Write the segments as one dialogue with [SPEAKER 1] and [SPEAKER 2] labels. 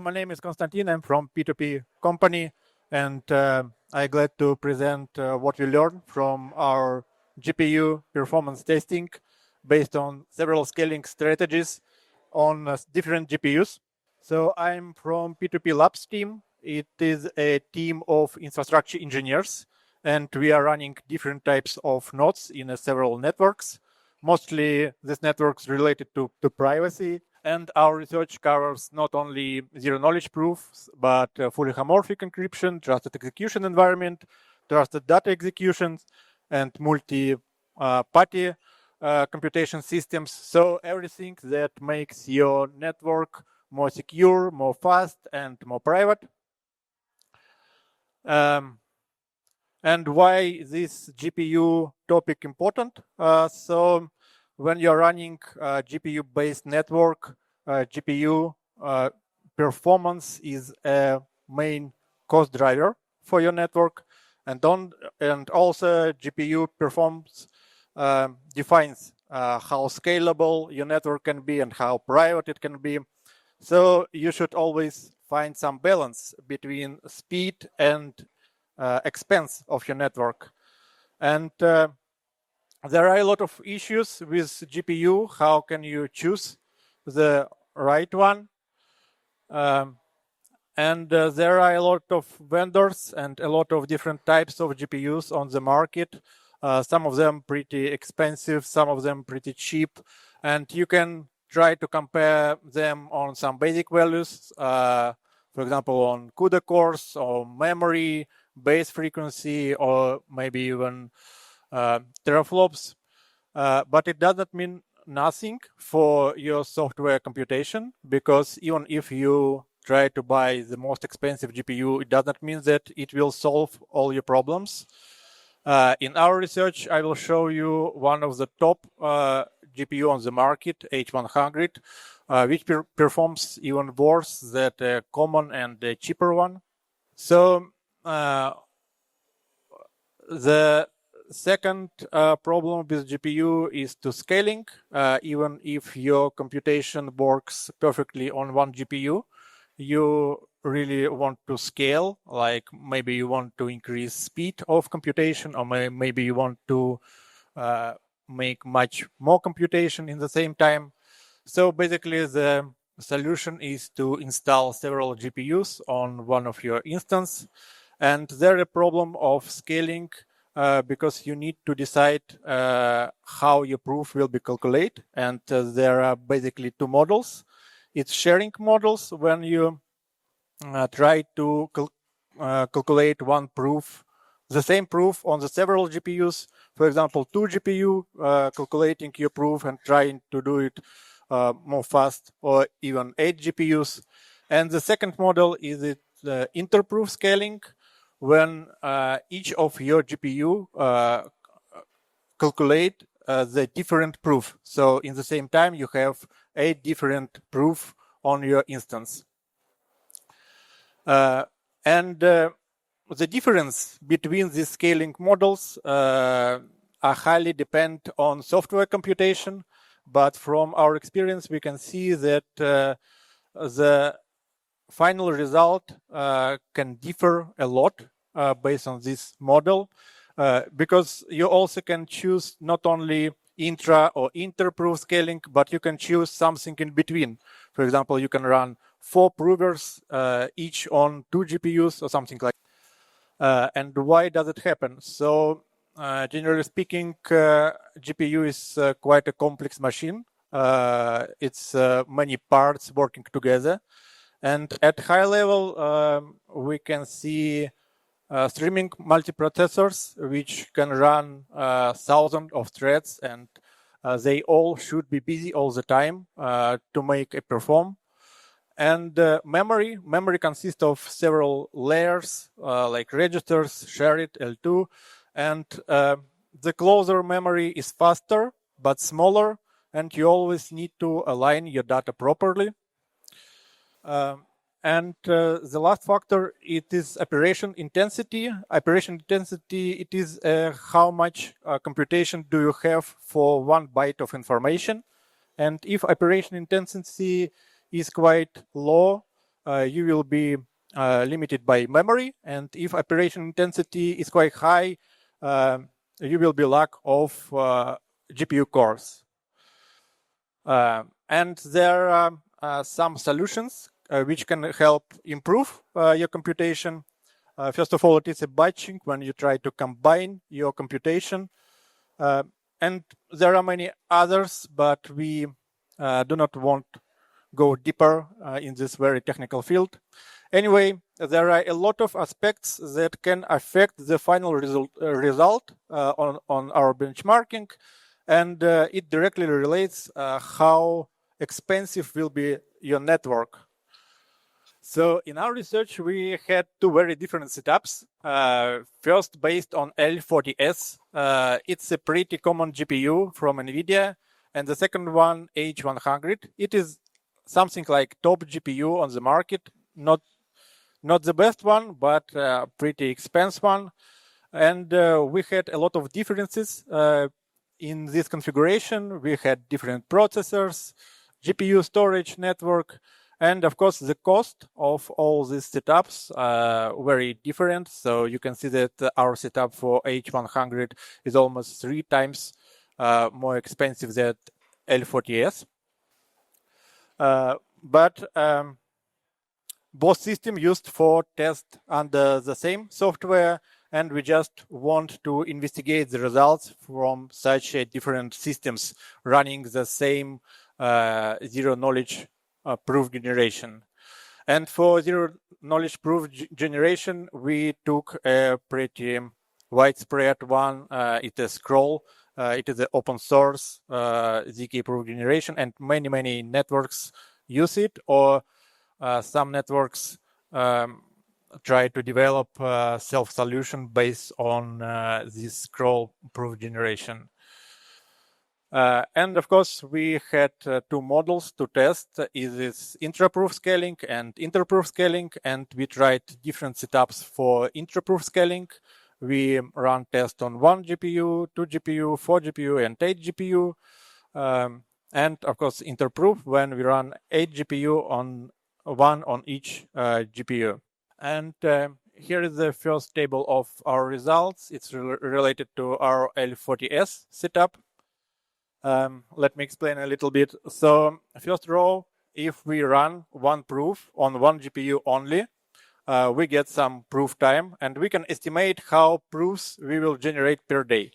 [SPEAKER 1] my name is Konstantin. I'm from P2P company, and I'm glad to present what we learned from our GPU performance testing based on several scaling strategies on different GPUs. So I'm from P2P Labs team. It is a team of infrastructure engineers, and we are running different types of nodes in several networks. Mostly these networks related to privacy. And our research covers not only zero-knowledge proofs, but fully homomorphic encryption, trusted execution environment, trusted data executions, and multi-party computation systems. So everything that makes your network more secure, more fast, and more private. And why this GPU topic important? So when you're running a GPU-based network, GPU performance is a main cost driver for your network, and also GPU performance defines how scalable your network can be and how private it can be. So you should always find some balance between speed and expense of your network. And there are a lot of issues with GPU. How can you choose the right one? And there are a lot of vendors and a lot of different types of GPUs on the market. Some of them pretty expensive, some of them pretty cheap. And you can try to compare them on some basic values, for example, on CUDA cores or memory, base frequency, or maybe even teraflops, but it doesn't mean nothing for your software computation, because even if you try to buy the most expensive GPU, it doesn't mean that it will solve all your problems. In our research, I will show you one of the top GPU on the market, H100, which performs even worse than a common and a cheaper one. So the second problem with GPU is to scaling. Even if your computation works perfectly on one GPU, you really want to scale, like maybe you want to increase speed of computation, or maybe you want to make much more computation in the same time. So basically the solution is to install several GPUs on one of your instances. And there's a problem of scaling because you need to decide how your proof will be calculated. And there are basically two models. It's sharing models when you try to calculate one proof, the same proof on the several GPUs. For example, 2 GPU calculating your proof and trying to do it more fast, or even 8 GPUs. And the second model is interproof scaling, when each of your GPU calculate the different proof. So in the same time, you have 8 different proof on your instance. And the difference between these scaling models are highly depend on software computation. But from our experience, we can see that the final result can differ a lot based on this model, because you also can choose not only intra or interproof scaling, but you can choose something in between. For example, you can run 4 provers each on 2 GPUs or something like that. And why does it happen? So generally speaking, GPU is quite a complex machine. It's many parts working together. And at high level, we can see streaming multiprocessors, which can run thousands of threads, and they all should be busy all the time to make it perform. And memory consists of several layers, like registers, shared, L2, and the closer memory is faster but smaller, and you always need to align your data properly. And the last factor, it is operation intensity. Operation intensity, it is how much computation do you have for 1 byte of information. And if operation intensity is quite low, you will be limited by memory, and if operation intensity is quite high, you will be lack of GPU cores. And there are some solutions which can help improve your computation. First of all, it is a batching when you try to combine your computation. And there are many others, but we do not want to go deeper in this very technical field. Anyway, there are a lot of aspects that can affect the final result on our benchmarking, and it directly relates how expensive will be your network. So in our research, we had two very different setups. First, based on L40S. It's a pretty common GPU from NVIDIA. And the second one, H100. It is something like top GPU on the market. Not the best one, but pretty expensive one. And we had a lot of differences in this configuration. We had different processors, GPU storage network, and of course, the cost of all these setups are very different. So you can see that our setup for H100 is almost 3 times more expensive than L40S. But both systems used for test under the same software, and we just want to investigate the results from such different systems running the same zero-knowledge proof generation. And for zero-knowledge proof generation, we took a pretty widespread one. It is Scroll. It is an open source ZK proof generation, and many networks use it, or some networks try to develop self-solution based on this Scroll proof generation. And of course, we had 2 models to test. Is this intra-proof scaling and inter-proof scaling, and we tried different setups for intra-proof scaling. We run tests on 1 GPU, 2 GPU, 4 GPU, and 8 GPU. And of course, inter-proof when we run 8 GPU on 1 on each GPU. And here is the first table of our results. It's related to our L40S setup. Let me explain a little bit. So first row, if we run 1 proof on 1 GPU only, we get some proof time, and we can estimate how proofs we will generate per day.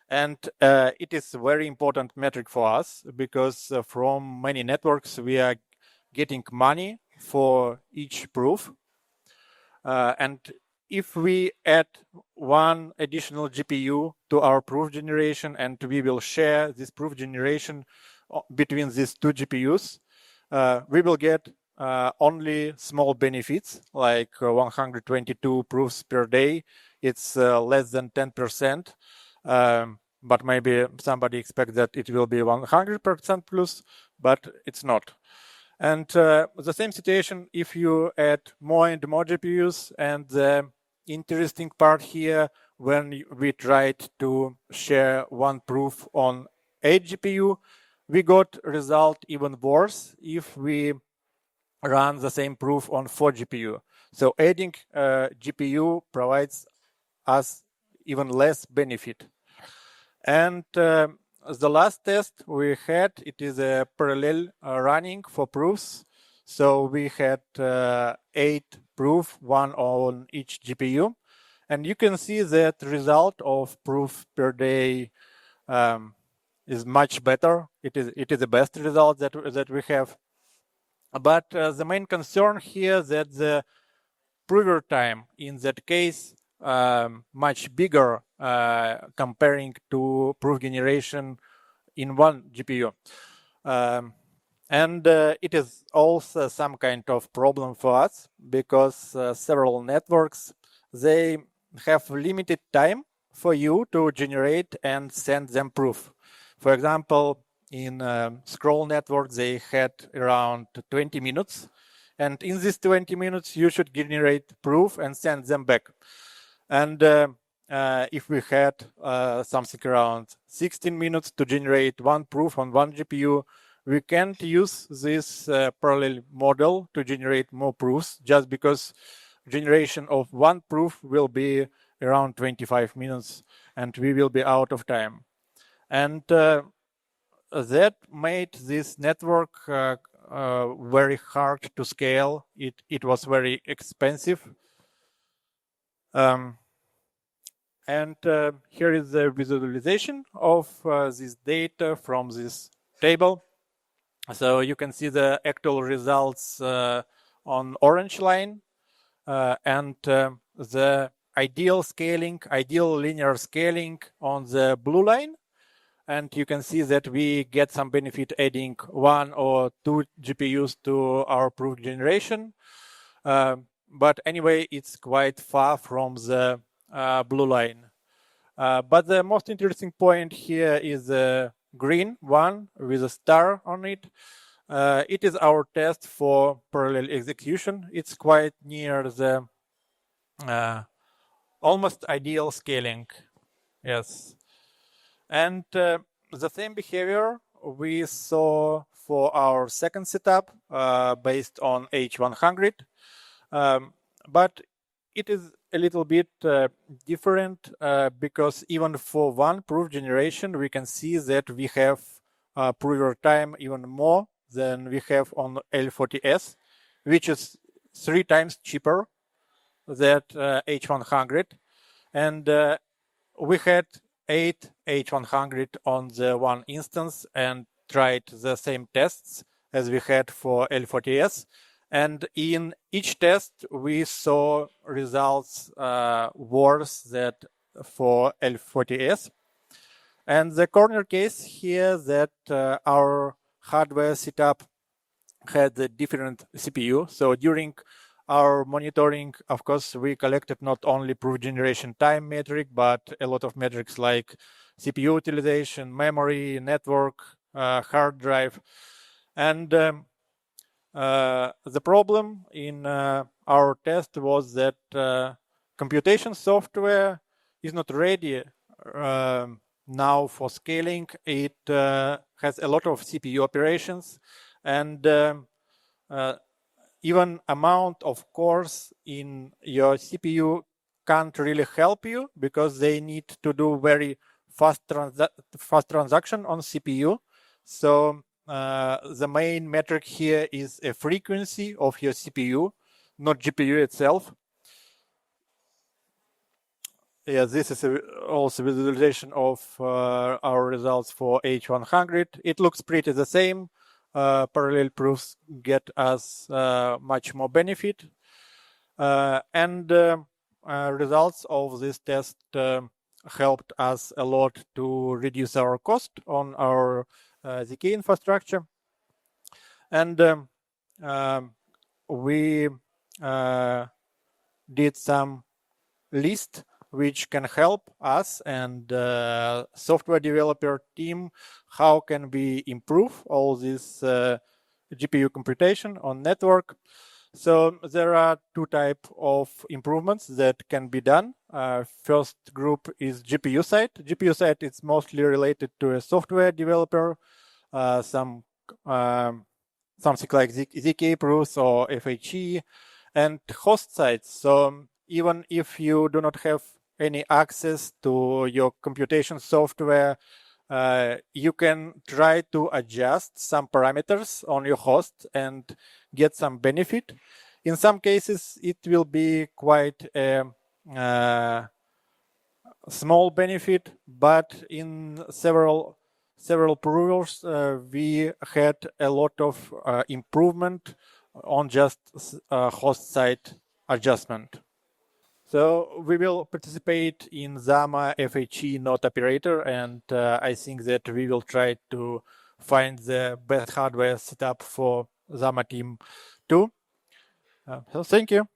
[SPEAKER 1] And it is a very important metric for us, because from many networks we are getting money for each proof. And if we add 1 additional GPU to our proof generation, and we will share this proof generation between these 2 GPUs, we will get only small benefits, like 122 proofs per day. It's less than 10%, but maybe somebody expects that it will be 100% plus, but it's not. And the same situation if you add more and more GPUs. And the interesting part here, when we tried to share 1 proof on 8 GPU, we got result even worse if we run the same proof on 4 GPU. So adding GPU provides us even less benefit. And the last test we had, it is a parallel running for proofs. So we had 8 proof, 1 on each GPU. And you can see that result of proof per day is much better. It is the best result that we have. But the main concern here that the prover time in that case much bigger comparing to proof generation in 1 GPU. And it is also some kind of problem for us, because several networks, they have limited time for you to generate and send them proof. For example, in Scroll network, they had around 20 minutes. And in these 20 minutes, you should generate proof and send them back. And if we had something around 16 minutes to generate 1 proof on 1 GPU, we can't use this parallel model to generate more proofs, just because generation of one proof will be around 25 minutes and we will be out of time. And that made this network very hard to scale. It was very expensive. And here is the visualization of this data from this table. So you can see the actual results on orange line, and the ideal linear scaling on the blue line. And you can see that we get some benefit adding 1 or 2 GPUs to our proof generation. But anyway, it's quite far from the blue line. But the most interesting point here is the green one with a star on it. It is our test for parallel execution. It's quite near the almost ideal scaling. Yes. And the same behavior we saw for our second setup based on H100. But it is a little bit different because even for one proof generation, we can see that we have prover time even more than we have on L40S, which is 3 times cheaper than H100. And we had 8 H100 on the one instance and tried the same tests as we had for L40S. And in each test, we saw results worse than for L40S. And the corner case here that our hardware setup had a different CPU. So during our monitoring, of course, we collected not only proof generation time metric, but a lot of metrics like CPU utilization, memory, network, hard drive. And the problem in our test was that computation software is not ready now for scaling. It has a lot of CPU operations, and even amount of cores in your CPU can't really help you because they need to do very fast transaction on CPU. So the main metric here is a frequency of your CPU, not GPU itself. Yeah, this is also visualization of our results for H100. It looks pretty the same. Parallel proofs get us much more benefit. And results of this test helped us a lot to reduce our cost on our ZK infrastructure. And we did some list which can help us and software developer team. How can we improve all this GPU computation on network? So there are 2 types of improvements that can be done. First group is GPU side. GPU side is mostly related to a software developer, something like ZK proofs or FHE, and host side. So even if you do not have any access to your computation software, you can try to adjust some parameters on your host and get some benefit. In some cases, it will be quite a small benefit, but in several provers, we had a lot of improvement on just host side adjustment. So we will participate in Zama FHE node operator, and I think that we will try to find the best hardware setup for Zama team too. So thank you.